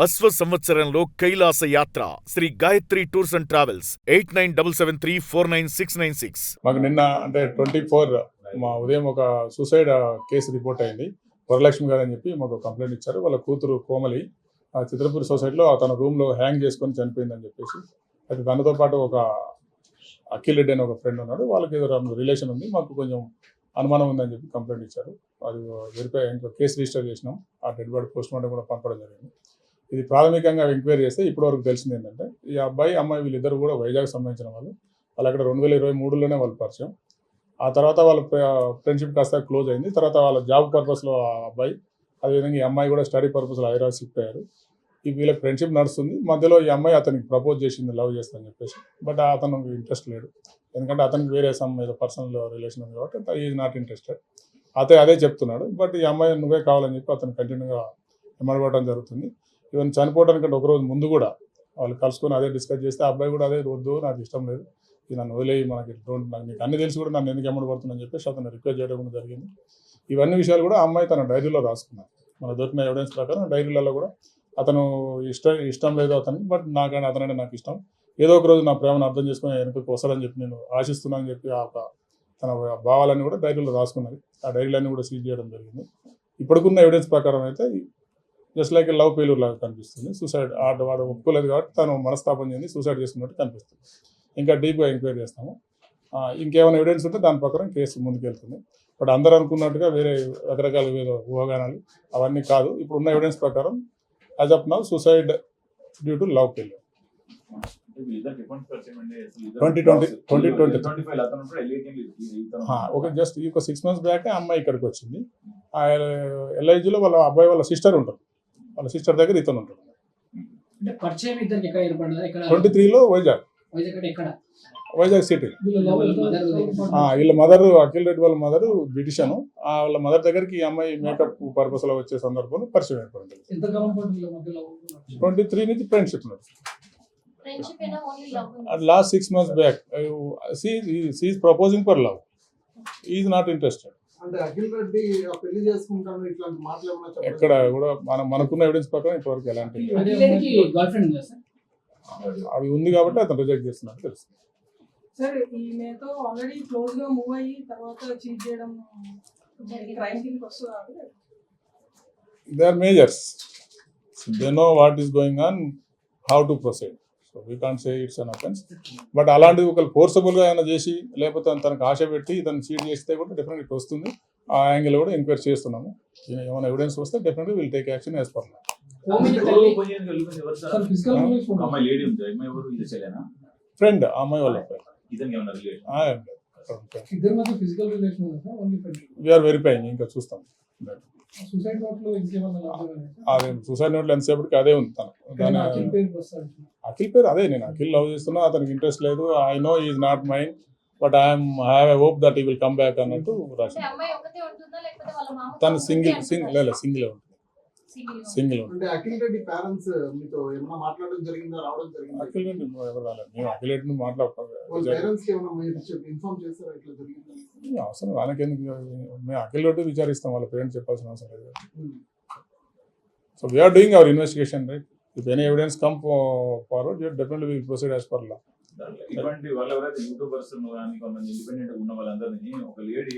అశ్వ సంవత్సరంలో కైలాస యాత్ర Shri Gayatri tours and travels 8977349696. మాకు నిన్న అంటే 24 మా ఉదయం ఒక సూసైడ్ కేసు రిపోర్ట్ అయింది. వరలక్ష్మి గారు అని చెప్పి మాకు కంప్లైంట్ ఇచ్చారు. వాళ్ళ కూతురు కోమలి చిత్రపూర్ సొసైటీలో తన రూమ్లో హ్యాంగ్ చేసుకొని చనిపోయిందని చెప్పేసి, అయితే తనతో పాటు ఒక అఖిల్ రెడ్డి అని ఒక ఫ్రెండ్ ఉన్నాడు. వాళ్ళకి ఏదో రిలేషన్ ఉంది, మాకు కొంచెం అనుమానం ఉందని చెప్పి కంప్లైంట్ ఇచ్చారు. అది వెరిఫై ఇంకా కేసు రిజిస్టర్ చేసినాం. ఆ డెడ్ బాడీ పోస్ట్ మార్టం కూడా పంపడం జరిగింది. ఇది ప్రాథమికంగా ఎంక్వైరీ చేస్తే ఇప్పటివరకు తెలిసింది ఏంటంటే, ఈ అబ్బాయి అమ్మాయి వీళ్ళిద్దరు కూడా వైజాగ్ సంబంధించిన వాళ్ళు అక్కడ 2023లోనే వాళ్ళు పరిచయం. ఆ తర్వాత వాళ్ళ ఫ్రెండ్షిప్ కాస్త క్లోజ్ అయింది. తర్వాత వాళ్ళ జాబ్ పర్పస్లో ఆ అబ్బాయి, అదేవిధంగా ఈ అమ్మాయి కూడా స్టడీ పర్పస్లో హైదరాబాద్ షిఫ్ట్ అయ్యారు. వీళ్ళకి ఫ్రెండ్షిప్ నడుస్తుంది. మధ్యలో ఈ అమ్మాయి అతనికి ప్రపోజ్ చేసింది, లవ్ చేస్తానని చెప్పేసి. బట్ అతను ఇంట్రెస్ట్ లేడు, ఎందుకంటే అతనికి వేరే సమ్ ఏదో పర్సనల్ రిలేషన్ ఉంది కాబట్టి ఈజ్ నాట్ ఇంట్రెస్టెడ్. అదే చెప్తున్నాడు. బట్ ఈ అమ్మాయి నువ్వే కావాలని చెప్పి అతను కంటిన్యూగా ఎమ్మడబడటం జరుగుతుంది. ఈవెన్ చనిపోవడానికంటే ఒకరోజు ముందు కూడా వాళ్ళు కలుసుకొని అదే డిస్కస్ చేస్తే ఆ అబ్బాయి కూడా అదే వద్దు, నాకు ఇష్టం లేదు, ఇది నన్ను వదిలేయి, నాకు నీకు అన్ని తెలిసి కూడా నన్ను ఎందుకు ఎమ్మడబడుతుందని చెప్పేసి అతను రిక్వెస్ట్ చేయడం కూడా జరిగింది. ఇవన్నీ విషయాలు కూడా ఆ అమ్మాయి తన డైరీలో రాసుకున్నారు. మన దొరికిన ఎవిడెన్స్ ప్రకారం డైరీలలో కూడా అతను ఇష్టం లేదు అతనికి, బట్ అతనంటే నాకు ఇష్టం, ఏదో ఒక రోజు నా ప్రేమను అర్థం చేసుకుని వెనకకి వస్తాడని చెప్పి నేను ఆశిస్తున్నాను అని చెప్పి తన భావాలన్నీ కూడా డైరీలో రాసుకున్నది. ఆ డైరీలన్నీ కూడా సీజ్ చేయడం జరిగింది. ఇప్పటికున్న ఎవిడెన్స్ ప్రకారం అయితే జస్ట్ లైక్ లవ్ ఫెయిల్యూర్ లాగా కనిపిస్తుంది. సూసైడ్ వాడు ఒప్పుకోలేదు కాబట్టి తను మనస్తాపం చెంది సూసైడ్ చేసుకున్నట్టు కనిపిస్తుంది. ఇంకా డీప్గా ఎంక్వైరీ చేస్తాము. ఇంకేమైనా ఎవిడెన్స్ ఉంటే దాని ప్రకారం కేసు ముందుకెళ్తుంది. బట్ అందరూ అనుకున్నట్టుగా వేరే రకరకాల ఊహాగానాలు అవన్నీ కాదు. ఇప్పుడు ఉన్న ఎవిడెన్స్ ప్రకారం as of now suicide due to love failure. 2020 just ఒక 6 months బ్యాక్ అమ్మాయి ఇక్కడికి వచ్చింది. LIGలో వాళ్ళ అబ్బాయి వాళ్ళ సిస్టర్ ఉంటారు. వాళ్ళ సిస్టర్ దగ్గర ఇతను ఉంటాడు. 23లో వైజాగ్ సిటీ. వీళ్ళ మదర్ అఖిల్ రెడ్డి వాళ్ళ మదర్ బ్రిటిషను. వాళ్ళ మదర్ దగ్గరికి ఈ అమ్మాయి మేకప్ పర్పస్ లో వచ్చే సందర్భంలో పరిచయం ఏర్పడింది. 23 నుంచి friendship last 6 months back. she is proposing for love. He is not interested. ఎక్కడ కూడా మనకున్న ఎవిడెన్స్ ప్రకారం ఇప్పటివరకు ఎలాంటి అది ఉంది కాబట్టి అతను రిజెక్ట్ చేస్తున్నట్టు తెలుసు. They are majors. They know what is going on, how to proceed. So we can't say it's an offense. But అలాంటిది ఒకరు ఫోర్సబుల్గా ఏమైనా చేసి లేకపోతే తనకు ఆశ పెట్టి తను చీట్ చేస్తే కూడా డెఫినెట్గా వస్తుంది. ఆ యాంగిల్ కూడా ఎంక్వైరీ చేస్తున్నాము. ఏమైనా ఎవిడెన్స్ వస్తే డెఫినెట్గా will take action as per law. Friend ఆ అమ్మాయి వాళ్ళ వీఆర్ వెరిఫైయింగ్, ఇంకా చూస్తాం. అదే సూసైడ్ నోట్లో ఎంతసేపటికి అదే ఉంది. తను అఖిల్ పేరు అదే, నేను అఖిల్ లవ్ చేస్తున్నా, అతనికి ఇంట్రెస్ట్ లేదు, I know is not mind, but I'm have a hope that he will come back అన్నట్టు రాసింది. తను సింగిల్ ఉంటుంది. సింగిల్ అఖిల్ రెడ్డి ఎవరు రాలేదు. మేము అఖిల్ రెడ్డిని అవసరం వాళ్ళకెందుకు, మేము అఖిల్ రెడ్డి విచారిస్తాం, వాళ్ళ పేరెంట్స్ చెప్పాల్సిన అవసరం లేదు. So we are doing our investigation, right? If any evidence come forward definitely will proceed as per law. ఇటువంటి వాళ్ళు ఎవరైతే యూట్యూబర్స్ కానీ కొంతమంది ఇండిపెండెంట్ ఉన్న వాళ్ళందరినీ ఒక లేడీ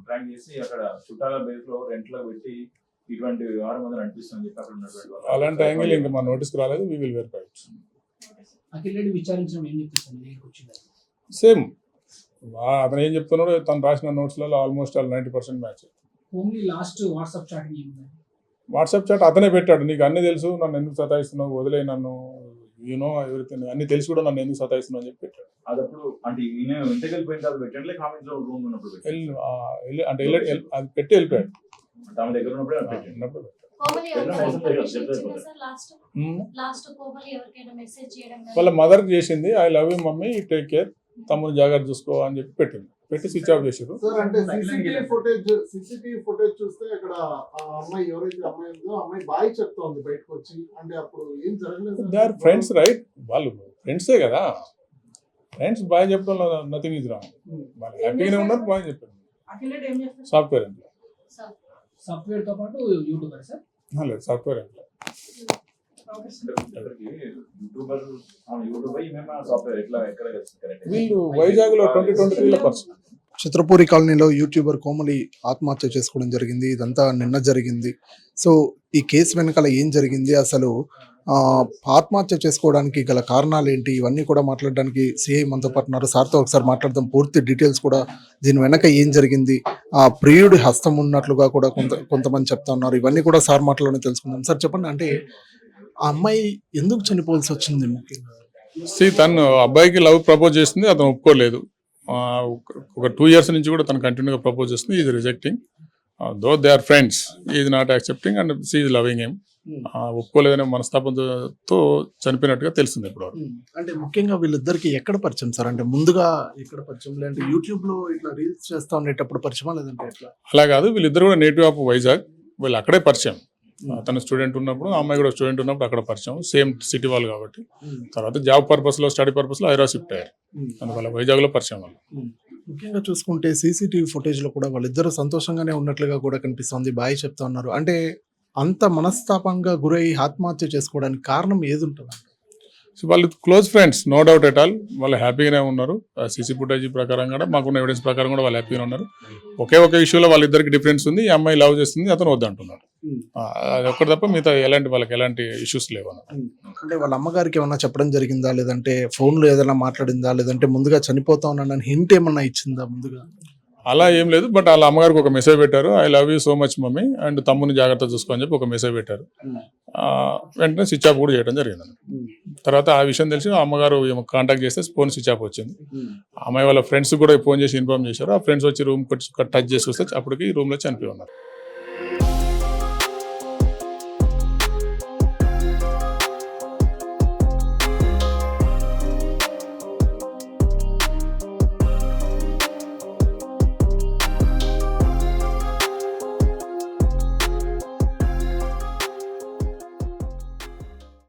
ట్రాక్ చేసి అక్కడ చుట్టాల బేస్ లో రెంట్ లో పెట్టి ఇటువంటి 600 అనిపిస్తుంది చెప్పి అక్కడ ఉన్నటువంటి అలాంటి యాంగిల్ ఇంకా మా నోటీస్కి రాలేదు. We will verify. సేమ్ అతను ఏం చెప్తున్నాడో తను రాసిన నోట్స్లలో ఆల్మోస్ట్ 90% మ్యాచ్. వాట్సాప్ చాట్ అతనే పెట్టాడు. నీకు అన్ని తెలుసు, నన్ను ఎందుకు సతాయిస్తున్నావు, వదిలే నన్ను, యూనో ఎవ్రీథింగ్, అన్ని తెలిసి కూడా నన్ను ఎందుకు సతాయిస్తున్నావు అని చెప్పి పెట్టాడు. అంటే అది పెట్టి వెళ్ళిపోయాడు. వాళ్ళ మదర్ చేసింది, I love you mummy, take care, తమ్ముడు జాగ్రత్త చూసుకో అని చెప్పి పెట్టింది. పెట్టి స్విచ్ ఆఫ్ చేసారు. They are friends, right? వాళ్ళు ఫ్రెండ్సే కదా. ఫ్రెండ్స్ బాయ్ చెప్పడంలో నథింగ్ ఈజ్ రాంగ్. వాళ్ళు హ్యాపీగానే ఉన్నారు, బాయ్ చెప్పారు. Software employee. సాఫ్ట్వేర్ తో పాటు యూట్యూబర్ సార్? లేదు, సాఫ్ట్వేర్ ఎంప్లాయ్. యూట్యూబర్ సాఫ్ట్వేర్ ఎక్కడ కరెక్ట్ వీళ్ళు వైజాగ్ లో 2023 లో పరిచయం. చిత్రపూరి కాలనీలో యూట్యూబర్ కోమలి ఆత్మహత్య చేసుకోవడం జరిగింది. ఇదంతా నిన్న జరిగింది. సో ఈ కేసు వెనకాల ఏం జరిగింది, అసలు ఆత్మహత్య చేసుకోవడానికి గల కారణాలు ఏంటి, ఇవన్నీ కూడా మాట్లాడడానికి సిఐ మనతో పాటు ఉన్నారు. సార్తో ఒకసారి మాట్లాడదాం. పూర్తి డీటెయిల్స్ కూడా దీని వెనక ఏం జరిగింది, ఆ ప్రియుడి హస్తం ఉన్నట్లుగా కూడా కొంతమంది చెప్తా ఉన్నారు. ఇవన్నీ కూడా సార్ మాటలోనే తెలుసుకుందాం. సార్ చెప్పండి, అంటే ఆ అమ్మాయి ఎందుకు చనిపోవాల్సి వచ్చింది ముఖ్యంగా? తను అబ్బాయికి లవ్ ప్రపోజ్ చేస్తుంది, అతను ఒప్పుకోలేదు. ఒక 2 years నుంచి కూడా తను కంటిన్యూగా ప్రపోజ్ చేస్తుంది. Is rejecting, though they are friends, is not accepting and she is loving him. ఒప్పుకోలేదనే మనస్తాపంతో చనిపోయినట్టుగా తెలిసింది ఇప్పుడు. అంటే ముఖ్యంగా వీళ్ళిద్దరికి ఎక్కడ పరిచయం సార్? అంటే ముందుగా ఎక్కడ పరిచయం, లేదంటే యూట్యూబ్ లో ఇట్లా రీల్స్ చేస్తా ఉండేటప్పుడు పరిచయమా, లేదంటే ఎట్లా? అలా కాదు, వీళ్ళిద్దరు కూడా నేటివ్ ఆఫ్ వైజాగ్. వీళ్ళు అక్కడే పరిచయం. తన స్టూడెంట్ ఉన్నప్పుడు, ఆ అమ్మాయి కూడా స్టూడెంట్ ఉన్నప్పుడు అక్కడ పరిచయం. సేమ్ సిటీ వాళ్ళు కాబట్టి. తర్వాత జాబ్ పర్పస్ లో, స్టడీ పర్పస్ లో హైదరాబాద్ షిఫ్ట్ అయ్యారు. అందువల్ల వైజాగ్ లో పరిచయం వాళ్ళు. ముఖ్యంగా చూసుకుంటే సీసీటీవీ ఫుటేజ్ లో కూడా వాళ్ళిద్దరు సంతోషంగానే ఉన్నట్లుగా కూడా కనిపిస్తుంది. బాయ్ చెప్తా ఉన్నారు. అంటే అంత మనస్తాపంగా గురై ఆత్మహత్య చేసుకోవడానికి కారణం ఏది ఉంటుంది? సో వాళ్ళు close friends, no doubt at all. వాళ్ళు హ్యాపీగానే ఉన్నారు. సీసీ ఫుటేజ్ ప్రకారం కూడా, మాకున్న ఎవిడెన్స్ ప్రకారం కూడా వాళ్ళు హ్యాపీగా ఉన్నారు. ఒకే ఇష్యూలో వాళ్ళిద్దరికి డిఫరెన్స్ ఉంది. ఈ అమ్మాయి లవ్ చేస్తుంది, అతను వద్దంటున్నాడు. అది ఒక్కటి తప్ప మిగతా వాళ్ళకి ఎలాంటి ఇష్యూస్ లేవు. అంటే వాళ్ళ అమ్మగారికి ఏమన్నా చెప్పడం జరిగిందా, లేదంటే ఫోన్లో ఏదైనా మాట్లాడిందా, లేదంటే ముందుగా చనిపోతా ఉన్నానని హింట్ ఏమన్నా ఇచ్చిందా ముందుగా? అలా ఏం లేదు. బట్ వాళ్ళ అమ్మగారికి ఒక మెసేజ్ పెట్టారు, I love you so much mummy and తమ్ముని జాగ్రత్త చూసుకో అని చెప్పి ఒక మెసేజ్ పెట్టారు. వెంటనే స్విచ్ ఆఫ్ కూడా చేయడం జరిగింది. తర్వాత ఆ విషయం తెలిసి అమ్మగారు కాంటాక్ట్ చేస్తే ఫోన్ స్విచ్ ఆఫ్ వచ్చింది. అమ్మాయి వాళ్ళ ఫ్రెండ్స్ కూడా ఫోన్ చేసి ఇన్ఫార్మ్ చేశారు. ఆ ఫ్రెండ్స్ వచ్చి రూమ్ టచ్ చేసి వస్తే అప్పటికి రూమ్లో చనిపోయి ఉన్నారు.